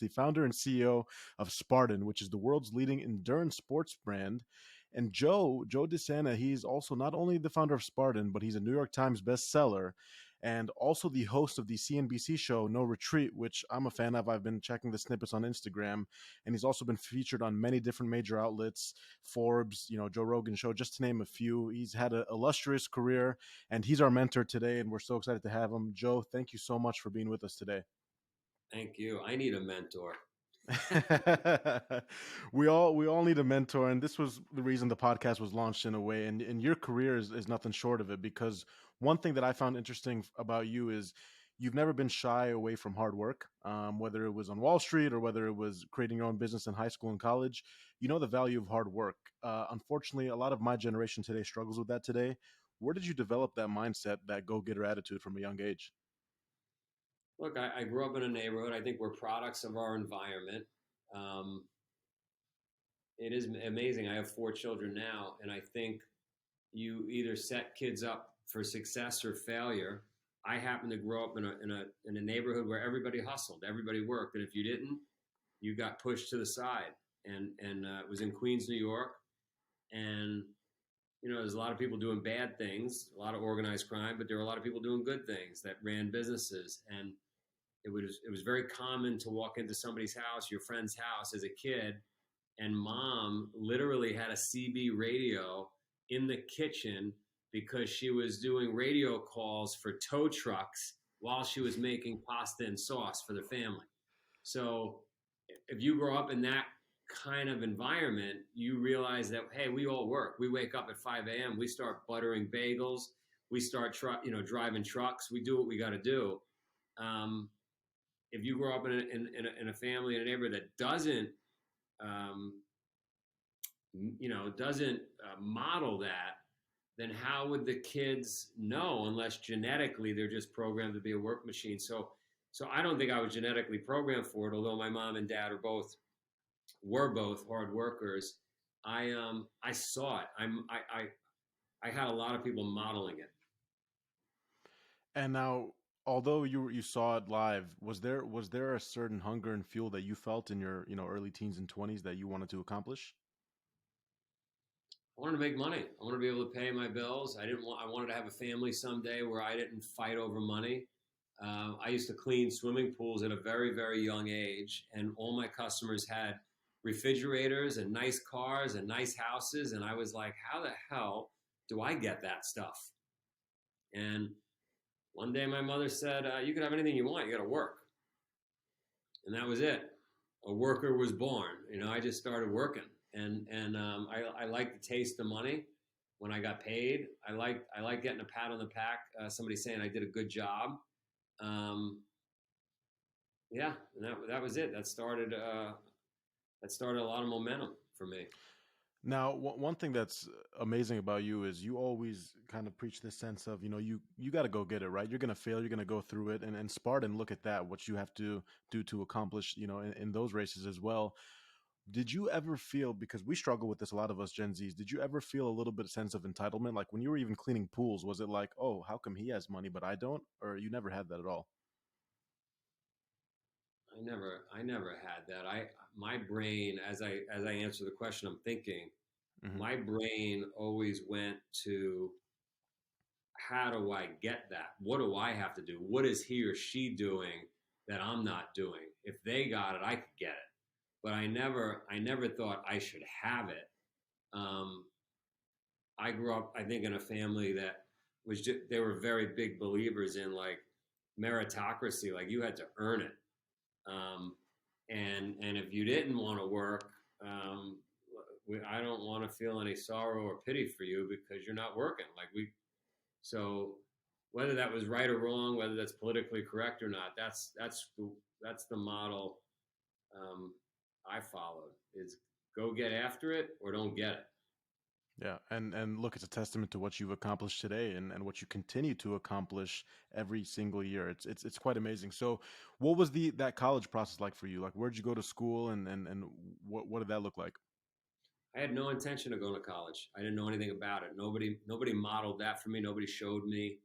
the founder and CEO of Spartan, which is the world's leading endurance sports brand. And Joe DeSena, he's also not only the founder of Spartan, but he's a New York Times bestseller and also the host of the CNBC show No Retreat, which I'm a fan of. I've been checking the snippets on Instagram, and he's also been featured on many different major outlets, Forbes, Joe Rogan show, just to name a few. He's had an illustrious career, and he's our mentor today, and we're so excited to have him. Joe, thank you so much for being with us today. Thank you. I need a mentor. we all need a mentor, and this was the reason the podcast was launched in a way. And your career is nothing short of it, because one thing that I found interesting about you is you've never been shy away from hard work, whether it was on Wall Street or whether it was creating your own business in high school and college. You know the value of hard work. Unfortunately, a lot of my generation today struggles with that today. Where did you develop that mindset, that go-getter attitude from a young age? Look, I grew up in a neighborhood. I think we're products of our environment. Um, it is amazing. I have 4 children now, and I think you either set kids up for success or failure. I happened to grow up in a neighborhood where everybody hustled, everybody worked, and if you didn't, you got pushed to the side. And it was in Queens, New York, and there's a lot of people doing bad things, a lot of organized crime, but there were a lot of people doing good things that ran businesses. And it was very common to walk into somebody's house, your friend's house as a kid, and mom literally had a CB radio in the kitchen because she was doing radio calls for tow trucks while she was making pasta and sauce for the family. So if you grow up in that kind of environment, you realize that, hey, we all work. We wake up at 5 a.m. We start buttering bagels. We start driving trucks. We do what we got to do. If you grow up in a family, in a neighborhood that um, doesn't model that, then how would the kids know unless genetically they're just programmed to be a work machine? So I don't think I was genetically programmed for it, although my mom and dad were both hard workers. I saw it. I had a lot of people modeling it. And now, although you saw it live, was there a certain hunger and fuel that you felt in your early teens and 20s that you wanted to accomplish? I wanted to make money. I wanted to be able to pay my bills. I wanted to have a family someday where I didn't fight over money. I used to clean swimming pools at a very, very young age, and all my customers had refrigerators and nice cars and nice houses, and I was like, how the hell do I get that stuff? And one day my mother said, you can have anything you want, you got to work. And that was it. A worker was born. I just started working, and I like the taste of money when I got paid. I like getting a pat on the back, somebody saying I did a good job. Um, yeah, and that was it. That started a lot of momentum for me. Now, one thing that's amazing about you is you always kind of preach this sense of, you got to go get it, right? You're going to fail, you're going to go through it. And Spartan, look at that, what you have to do to accomplish, in those races as well. Did you ever feel, because we struggle with this, a lot of us Gen Zs, did you ever feel a little bit of sense of entitlement? Like when you were even cleaning pools, was it like, oh, how come he has money, but I don't? Or you never had that at all? I never had that. My brain, as I answer the question, I'm thinking, Hmm. my brain always went to, how do I get that? What do I have to do? What is he or she doing that I'm not doing? If they got it, I could get it. But I never thought I should have it. Um, I grew up, I think, in a family that they were very big believers in like meritocracy, like you had to earn it. Um, and if you didn't want to work, I don't want to feel any sorrow or pity for you because you're not working. So whether that was right or wrong, whether that's politically correct or not, that's the model um, I followed is go get after it or don't get it. Yeah, and look, it's a testament to what you've accomplished today, and what you continue to accomplish every single year. It's quite amazing. So, what was that college process like for you? Like, where'd you go to school, and what did that look like? I had no intention of going to college. I didn't know anything about it. Nobody modeled that for me. Nobody showed me.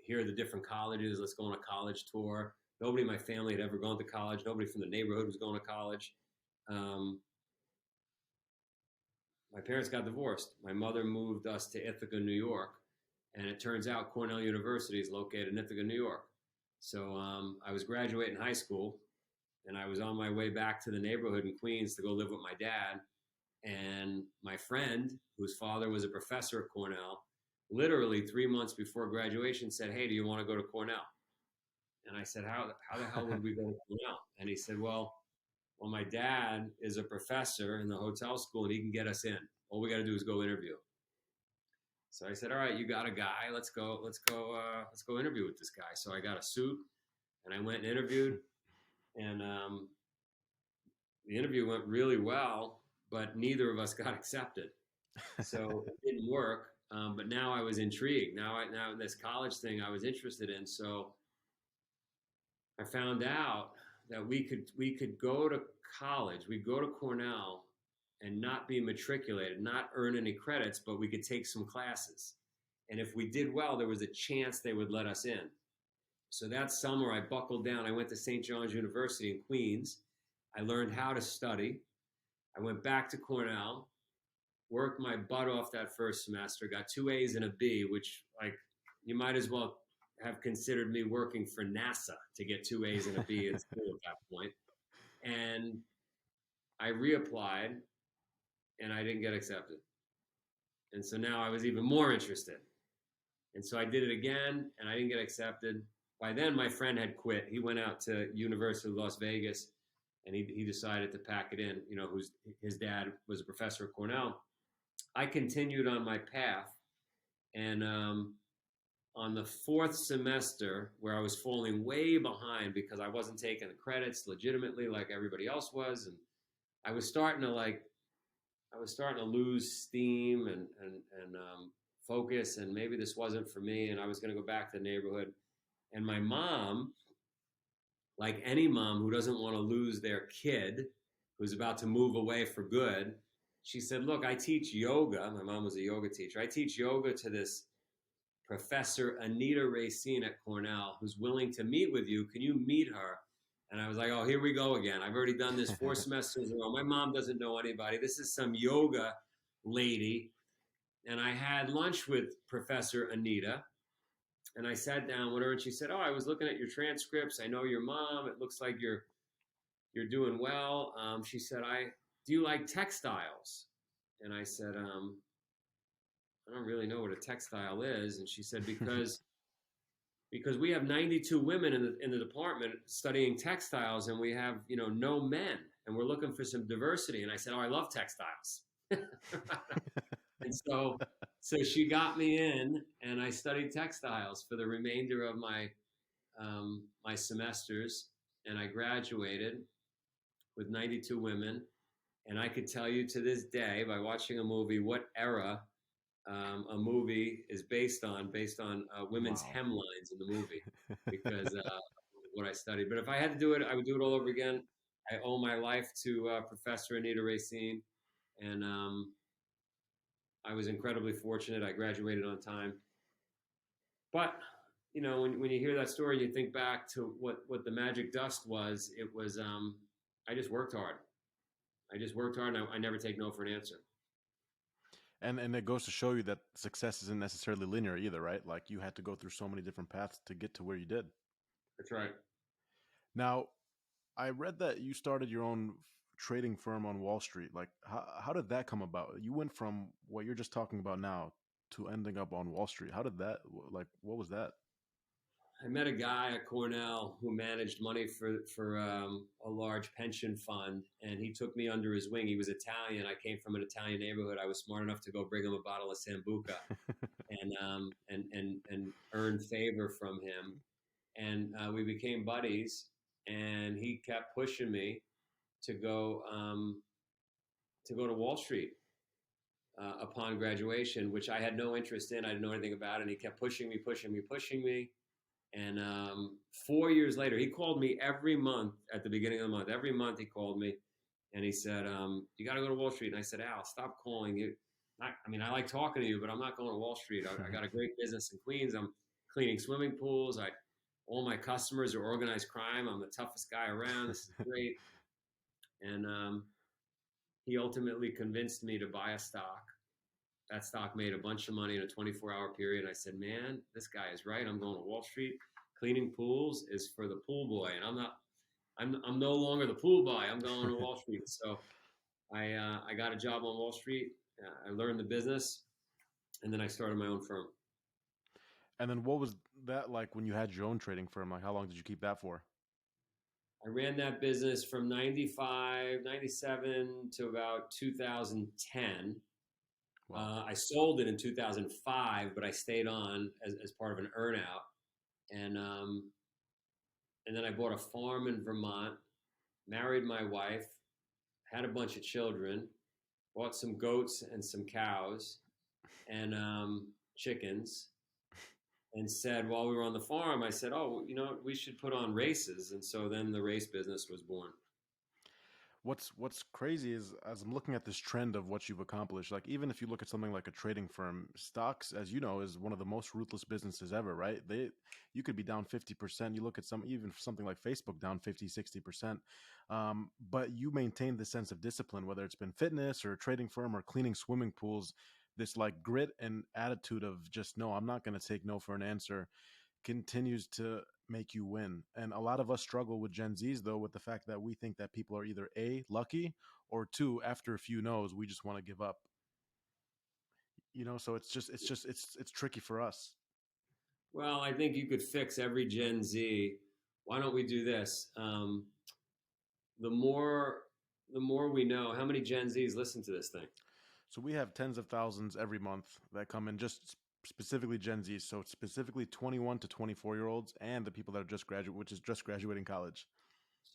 Here are the different colleges. Let's go on a college tour. Nobody in my family had ever gone to college. Nobody from the neighborhood was going to college. Um, my parents got divorced. My mother moved us to Ithaca, New York, and it turns out Cornell University is located in Ithaca, New York. So I was graduating high school, and I was on my way back to the neighborhood in Queens to go live with my dad. And my friend, whose father was a professor at Cornell, literally 3 months before graduation said, "Hey, do you want to go to Cornell?" And I said, how the hell would we go to Cornell? And he said, well, my dad is a professor in the hotel school and he can get us in. All we got to do is go interview. So I said, all right, you got a guy. Let's go interview with this guy. So I got a suit and I went and interviewed, and the interview went really well, but neither of us got accepted. So it didn't work. But now I was intrigued. Now this college thing I was interested in. So I found out that we could go to college, we'd go to Cornell and not be matriculated, not earn any credits, but we could take some classes. And if we did well, there was a chance they would let us in. So that summer I buckled down. I went to St. John's University in Queens. I learned how to study. I went back to Cornell, worked my butt off that first semester, got 2 A's and a B, which, like, you might as well have considered me working for NASA to get 2 A's and a B in school at that point. And I reapplied and I didn't get accepted. And so now I was even more interested. And so I did it again and I didn't get accepted. By then my friend had quit. He went out to University of Las Vegas and he decided to pack it in, his dad was a professor at Cornell. I continued on my path, and on the fourth semester, where I was falling way behind because I wasn't taking the credits legitimately like everybody else was, and I was starting to lose steam and focus, and maybe this wasn't for me, and I was going to go back to the neighborhood. And my mom, like any mom who doesn't want to lose their kid who's about to move away for good, she said, "Look, I teach yoga." My mom was a yoga teacher. "I teach yoga to this Professor Anita Racine at Cornell, who's willing to meet with you. Can you meet her?" And I was like, "Oh, here we go again. I've already done this 4 semesters in a row. My mom doesn't know anybody. This is some yoga lady." And I had lunch with Professor Anita, and I sat down with her, and she said, "Oh, I was looking at your transcripts. I know your mom. It looks like you're doing well." She said, "Do you like textiles?" And I said, "I don't really know what a textile is." And she said, because we have 92 women in the department studying textiles, and we have no men, and we're looking for some diversity. And I said, "Oh, I love textiles." And so she got me in, and I studied textiles for the remainder of my my semesters, and I graduated with 92 women. And I could tell you to this day, by watching a movie, what era a movie is based on women's Wow. hemlines in the movie, because what I studied. But if I had to do it, I would do it all over again. I owe my life to Professor Anita Racine, and I was incredibly fortunate. I graduated on time. But when you hear that story, you think back to what the magic dust was. It was I just worked hard. And I never take no for an answer. And it goes to show you that success isn't necessarily linear either, right? Like, you had to go through so many different paths to get to where you did. That's right. Now, I read that you started your own trading firm on Wall Street. Like, how did that come about? You went from what you're just talking about now to ending up on Wall Street. How did that, like, what was that? I met a guy at Cornell who managed money for a large pension fund, and he took me under his wing. He was Italian. I came from an Italian neighborhood. I was smart enough to go bring him a bottle of Sambuca and earn favor from him. And we became buddies. And he kept pushing me to go to Wall Street upon graduation, which I had no interest in. I didn't know anything about it. And he kept pushing me. And 4 years later, he called me every month at the beginning of the month. Every month he called me, and he said, "You got to go to Wall Street." And I said, "Al, stop calling you. I like talking to you, but I'm not going to Wall Street. I got a great business in Queens. I'm cleaning swimming pools. All my customers are organized crime. I'm the toughest guy around. This is great. And he ultimately convinced me to buy a stock. That stock made a bunch of money in a 24-hour period. I said, man, this guy is right. I'm going to Wall Street. Cleaning pools is for the pool boy, and I'm not. I'm no longer the pool boy. I'm going to Wall Street. So I got a job on Wall Street. I learned the business, and then I started my own firm. And then what was that like when you had your own trading firm? Like how long did you keep that for? I ran that business from 95, 97 to about 2010. Wow. I sold it in 2005, but I stayed on as part of an earnout. And and then I bought a farm in Vermont, married my wife, had a bunch of children, bought some goats and some cows and chickens, and said while we were on the farm, I said, "Oh, you know, we should put on races." And so then the race business was born. What's crazy is as I'm looking at this trend of what you've accomplished, like even if you look at something like a trading firm, stocks, as you know, is one of the most ruthless businesses ever, right? You could be down 50%. You look at even something like Facebook down 50, 60%. But you maintain the sense of discipline, whether it's been fitness or a trading firm or cleaning swimming pools, this like grit and attitude of just no, I'm not going to take no for an answer continues to make you win. And a lot of us struggle with Gen Zs though, with the fact that we think that people are either A, lucky, or two, after a few no's, we just want to give up. So it's tricky for us. Well, I think you could fix every Gen Z. Why don't we do this? The more the more we know, how many Gen Zs listen to this thing? So we have tens of thousands every month that come in, just specifically Gen Z. So specifically 21 to 24-year olds and the people that are which is just graduating college.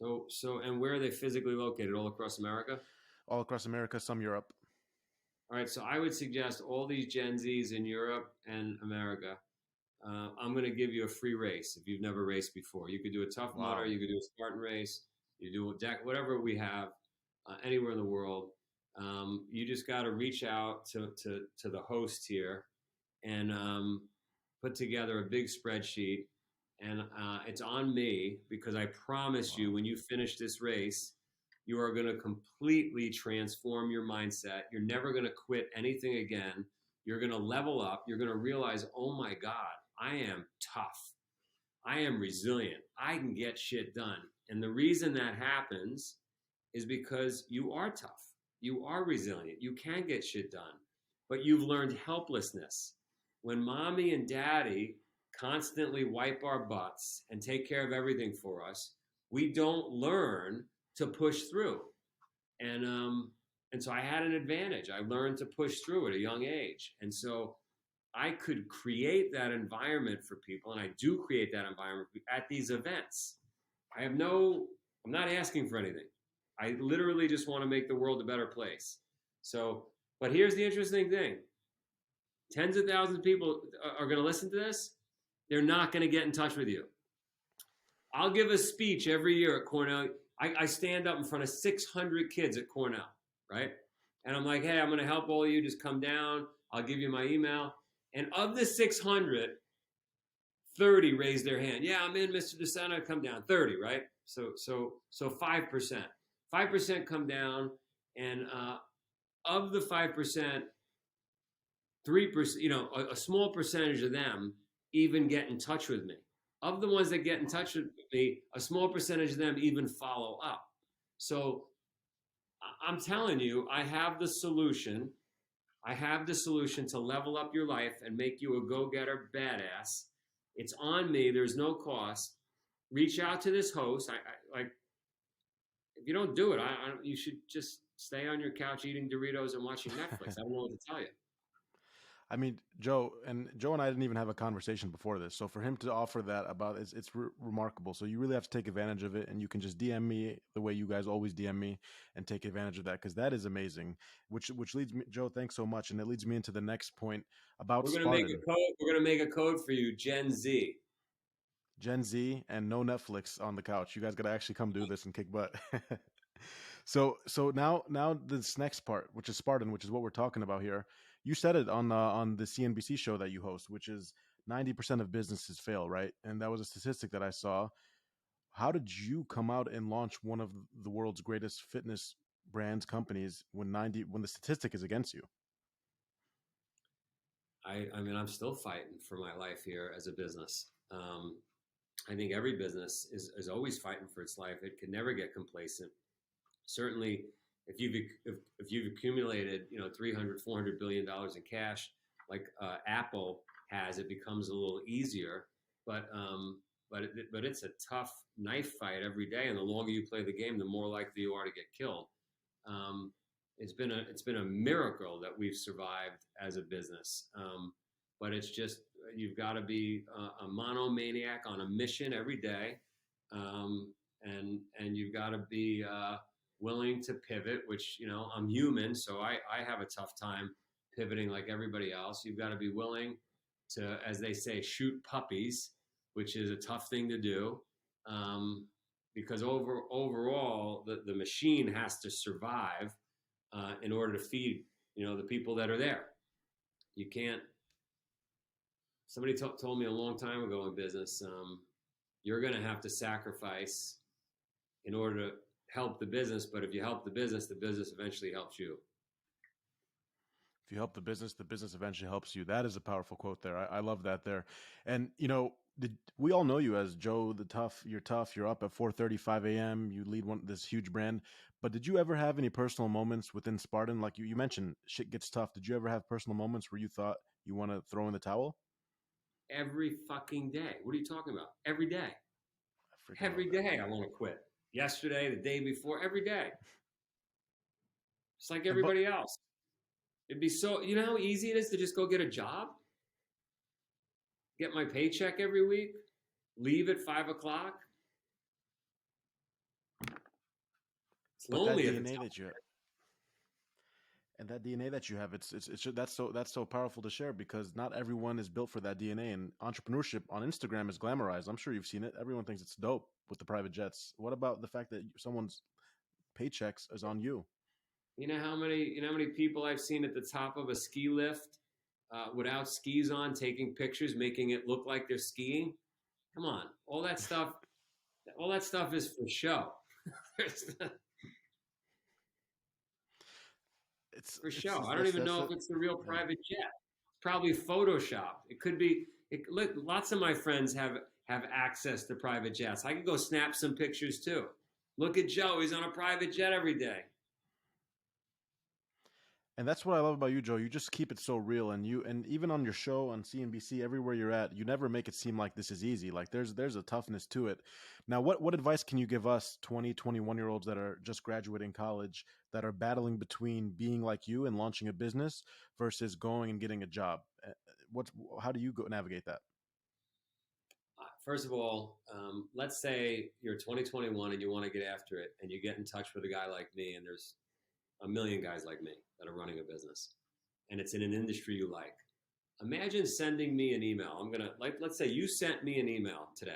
And where are they physically located? All across America? All across America, some Europe. All right, so I would suggest all these Gen Zs in Europe and America. I'm going to give you a free race if you've never raced before. You could do a Tough Mudder, Wow. you could do a Spartan Race, you do a deck, whatever we have anywhere in the world. You just got to reach out to the host here and put together a big spreadsheet. And it's on me because I promise Wow. you, when you finish this race, you are going to completely transform your mindset. You're never going to quit anything again. You're going to level up. You're going to realize, oh my God, I am tough. I am resilient. I can get shit done. And the reason that happens is because you are tough. You are resilient. You can get shit done. But you've learned helplessness. When mommy and daddy constantly wipe our butts and take care of everything for us, we don't learn to push through. And so I had an advantage. I learned to push through at a young age. And so I could create that environment for people, and I do create that environment at these events. I'm not asking for anything. I literally just want to make the world a better place. So, but here's the interesting thing: tens of thousands of people are going to listen to this. They're not going to get in touch with you. I'll give a speech every year at Cornell. I stand up in front of 600 kids at Cornell, right? And I'm like, hey, I'm going to help all of you. Just come down. I'll give you my email. And of the 600, 30 raise their hand. Yeah, I'm in, Mr. DeSena. Come down. 30, right? So 5%. 5% come down, and of the 5%, 3%, a small percentage of them even get in touch with me. Of the ones that get in touch with me, a small percentage of them even follow up. So I'm telling you, I have the solution. I have the solution to level up your life and make you a go-getter badass. It's on me. There's no cost. Reach out to this host. Like, if you don't do it, you should just stay on your couch eating Doritos and watching Netflix. I don't know what to tell you. I mean, Joe and I didn't even have a conversation before this. So for him to offer that about it's remarkable. So you really have to take advantage of it, and you can just DM me the way you guys always DM me and take advantage of that, because that is amazing. Which leads me, Joe, thanks so much, and it leads me into the next point about We're gonna make a Spartan. code. We're gonna make a code for you, Gen Z. Gen Z and no Netflix on the couch. You guys got to actually come do this and kick butt. So now this next part, which is Spartan, which is what we're talking about here. You said it on the CNBC show that you host, which is 90% of businesses fail, right? And that was a statistic that I saw. How did you come out and launch one of the world's greatest fitness brands companies when the statistic is against you? I mean, I'm still fighting for my life here as a business. I think every business is always fighting for its life. It can never get complacent. Certainly, if you've accumulated 300 $400 billion in cash like Apple has, it becomes a little easier. But but it's a tough knife fight every day, and the longer you play the game, the more likely you are to get killed. Um, it's been a miracle that we've survived as a business. But it's just you've got to be a monomaniac on a mission every day, and you've got to be willing to pivot. Which I'm human, so I have a tough time pivoting like everybody else. You've got to be willing to, as they say, shoot puppies, which is a tough thing to do. Because overall, the machine has to survive in order to feed the people that are there. You can't. Somebody told me a long time ago in business, you're going to have to sacrifice in order to help the business. But if you help the business eventually helps you. If you help the business eventually helps you. That is a powerful quote there. I love that there. And we all know you as Joe the Tough. You're tough. You're up at 4:35 a.m. You lead this huge brand. But did you ever have any personal moments within Spartan? Like you mentioned, shit gets tough. Did you ever have personal moments where you thought you want to throw in the towel? Every fucking day. What are you talking about? Every day. I freaking love Every that. day I want to quit. Yesterday, the day before, every day. Just like And but everybody else. It'd be so, you know how easy it is to just go get a job? Get my paycheck every week? Leave at 5 o'clock? It's but that lonely at the DNA top. that you have, and that DNA that you have, it's that's so powerful to share because not everyone is built for that DNA. And entrepreneurship on Instagram is glamorized. I'm sure you've seen it. Everyone thinks it's dope with the private jets. What about the fact that someone's paychecks is on you? You know how many people I've seen at the top of a ski lift without skis on, taking pictures, making it look like they're skiing? Come on, all that stuff is for show. For show. I don't even That's know it. if it's the real Yeah. private jet. It's probably photoshopped. It could be. Look, lots of my friends have access to private jets. I could go snap some pictures too. Look at Joe; he's on a private jet every day. And that's what I love about you, Joe. You just keep it so real, and even on your show on CNBC, everywhere you're at, you never make it seem like this is easy. Like there's a toughness to it. Now, what advice can you give us 20, 21 year olds that are just graduating college that are battling between being like you and launching a business versus going and getting a job? What how do you go navigate that? First of all, let's say you're 2021 and you want to get after it, and you get in touch with a guy like me, and there's a million guys like me that are running a business, and it's in an industry you like. Imagine sending me an email. Let's say you sent me an email today,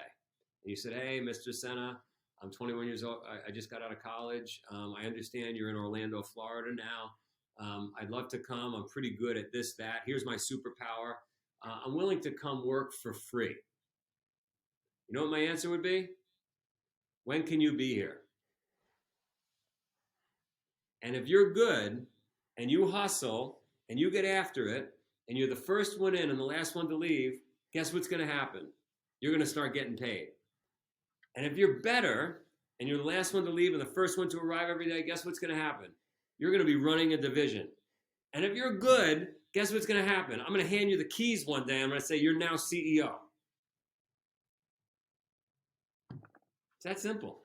and you said, "Hey, Mr. Sena, I'm 21 years old. I just got out of college. I understand you're in Orlando, Florida now. I'd love to come. I'm pretty good at this, that. Here's my superpower. I'm willing to come work for free." You know what my answer would be? When can you be here? And if you're good and you hustle and you get after it and you're the first one in and the last one to leave, guess what's going to happen? You're going to start getting paid. And if you're better and you're the last one to leave and the first one to arrive every day, guess what's going to happen? You're going to be running a division. And if you're good, guess what's going to happen? I'm going to hand you the keys one day. I'm going to say, you're now CEO. It's that simple.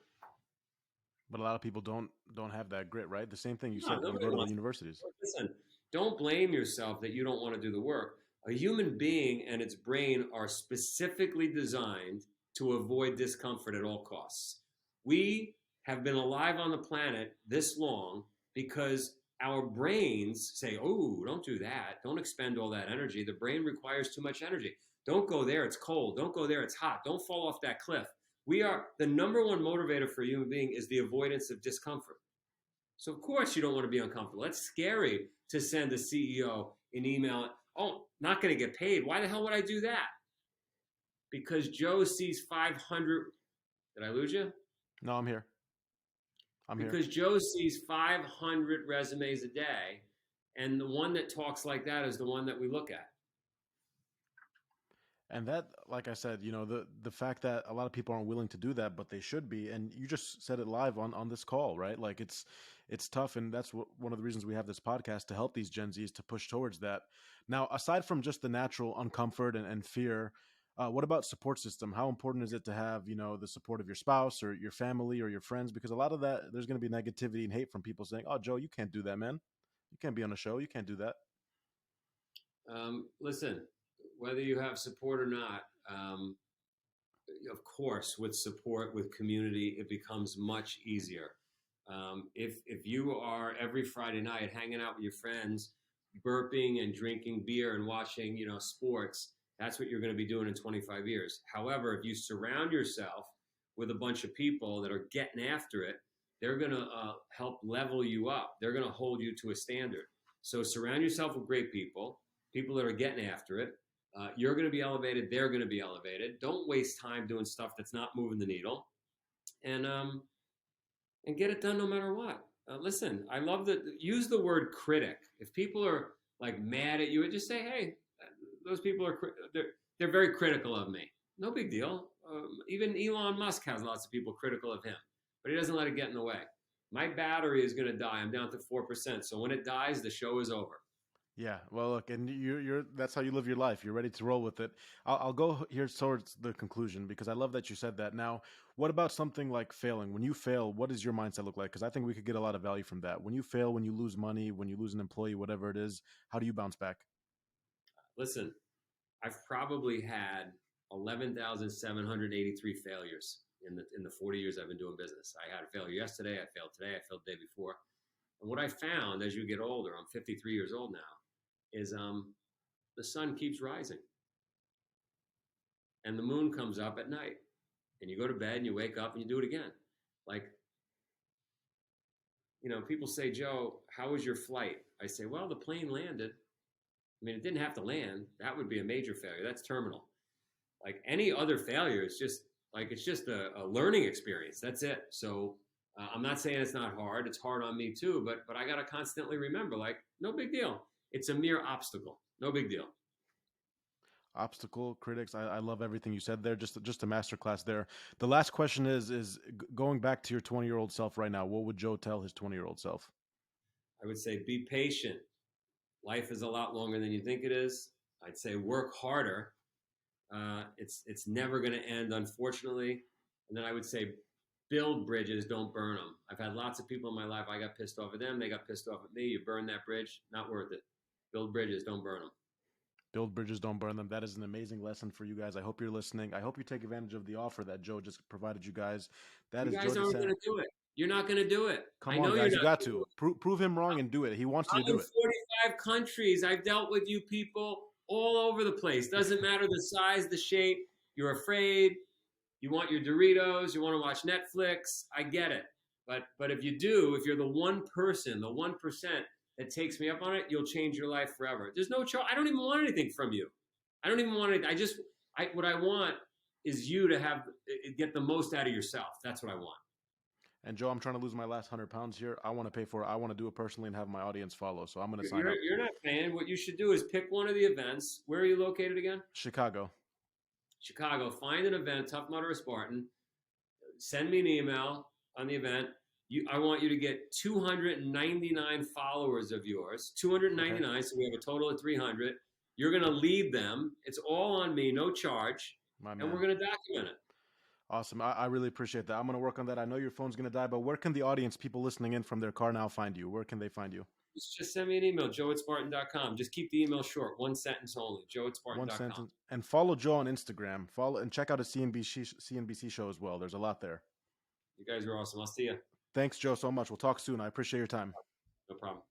But a lot of people don't have that grit, right? The same thing you No, said when you nobody go to the wants universities. to. Listen, don't blame yourself that you don't want to do the work. A human being and its brain are specifically designed to avoid discomfort at all costs. We have been alive on the planet this long because our brains say, "Oh, don't do that. Don't expend all that energy. The brain requires too much energy. Don't go there. It's cold. Don't go there. It's hot. Don't fall off that cliff." We are the number one motivator for a human being is the avoidance of discomfort. So of course you don't want to be uncomfortable. That's scary to send a CEO an email. Oh, not going to get paid. Why the hell would I do that? because Joe sees 500. Did I lose you? No, I'm here. I'm here. Because Joe sees 500 resumes a day, and the one that talks like that is the one that we look at. And that, like I said, the fact that a lot of people aren't willing to do that, but they should be, and you just said it live on this call, right? Like it's tough, and that's one of the reasons we have this podcast, to help these Gen Zs to push towards that. Now, aside from just the natural uncomfort and fear, what about support system? How important is it to have the support of your spouse or your family or your friends? Because a lot of that, there's going to be negativity and hate from people saying, "Oh, Joe, you can't do that, man. You can't be on a show. You can't do that." Listen, whether you have support or not, of course, with support, with community, it becomes much easier. If you are every Friday night hanging out with your friends, burping and drinking beer and watching sports, that's what you're going to be doing in 25 years. However, if you surround yourself with a bunch of people that are getting after it, they're going to help level you up. They're going to hold you to a standard. So surround yourself with great people, people that are getting after it. You're going to be elevated. They're going to be elevated. Don't waste time doing stuff that's not moving the needle, and get it done no matter what. Listen, I love that. Use the word critic. If people are like mad at you, just say, "Hey, those people are they're very critical of me." No big deal. Even Elon Musk has lots of people critical of him, but he doesn't let it get in the way. My battery is going to die. I'm down to 4%. So when it dies, the show is over. Yeah, well, look, and you're that's how you live your life. You're ready to roll with it. I'll go here towards the conclusion, because I love that you said that. Now, what about something like failing? When you fail, what does your mindset look like? Because I think we could get a lot of value from that. When you fail, when you lose money, when you lose an employee, whatever it is, how do you bounce back? Listen, I've probably had 11,783 failures in the 40 years I've been doing business. I had a failure yesterday. I failed today. I failed the day before. And what I found as you get older, I'm 53 years old now, is the sun keeps rising and the moon comes up at night, and you go to bed and you wake up and you do it again. Like, people say, "Joe, how was your flight?" I say, "Well, the plane landed." I mean, it didn't have to land. That would be a major failure. That's terminal. Like any other failure, it's just a learning experience. That's it. So I'm not saying it's not hard. It's hard on me too, but I got to constantly remember, like, no big deal. It's a mere obstacle. No big deal. Obstacle critics. I love everything you said there. Just a masterclass there. The last question is going back to your 20-year-old self right now. What would Joe tell his 20-year-old self? I would say be patient. Life is a lot longer than you think it is. I'd say work harder. It's never going to end, unfortunately. And then I would say build bridges, don't burn them. I've had lots of people in my life. I got pissed off at them. They got pissed off at me. You burn that bridge, not worth it. Build bridges, don't burn them. Build bridges, don't burn them. That is an amazing lesson for you guys. I hope you're listening. I hope you take advantage of the offer that Joe just provided you guys. That You is Joe guys aren't going DeSena. to do it. You're not going to do it. Come I on, know you're guys. You not got going to do to it. prove him wrong and do it. He wants you to I'm do in it. 45 countries. I've dealt with you people all over the place. Doesn't matter the size, the shape. You're afraid. You want your Doritos. You want to watch Netflix. I get it. But if you do, if you're the one person, the 1% that takes me up on it, you'll change your life forever. There's no charge. I don't even want anything from you. I don't even want it. What I want is you to get the most out of yourself. That's what I want. And Joe, I'm trying to lose my last 100 pounds here. I want to pay for it. I want to do it personally and have my audience follow. So I'm going to sign up. You're not paying. What you should do is pick one of the events. Where are you located again? Chicago. Chicago. Find an event, Tough Mudder or Spartan. Send me an email on the event. I want you to get 299 followers of yours. 299. Okay. So we have a total of 300. You're going to lead them. It's all on me, no charge. And we're going to document it. Awesome. I really appreciate that. I'm going to work on that. I know your phone's going to die, but where can the audience, people listening in from their car now, find you? Where can they find you? Just send me an email, joe@spartan.com. Just keep the email short, one sentence only, joe@spartan.com. One sentence. And follow Joe on Instagram. Follow and check out his CNBC show as well. There's a lot there. You guys are awesome. I'll see you. Thanks, Joe, so much. We'll talk soon. I appreciate your time. No problem.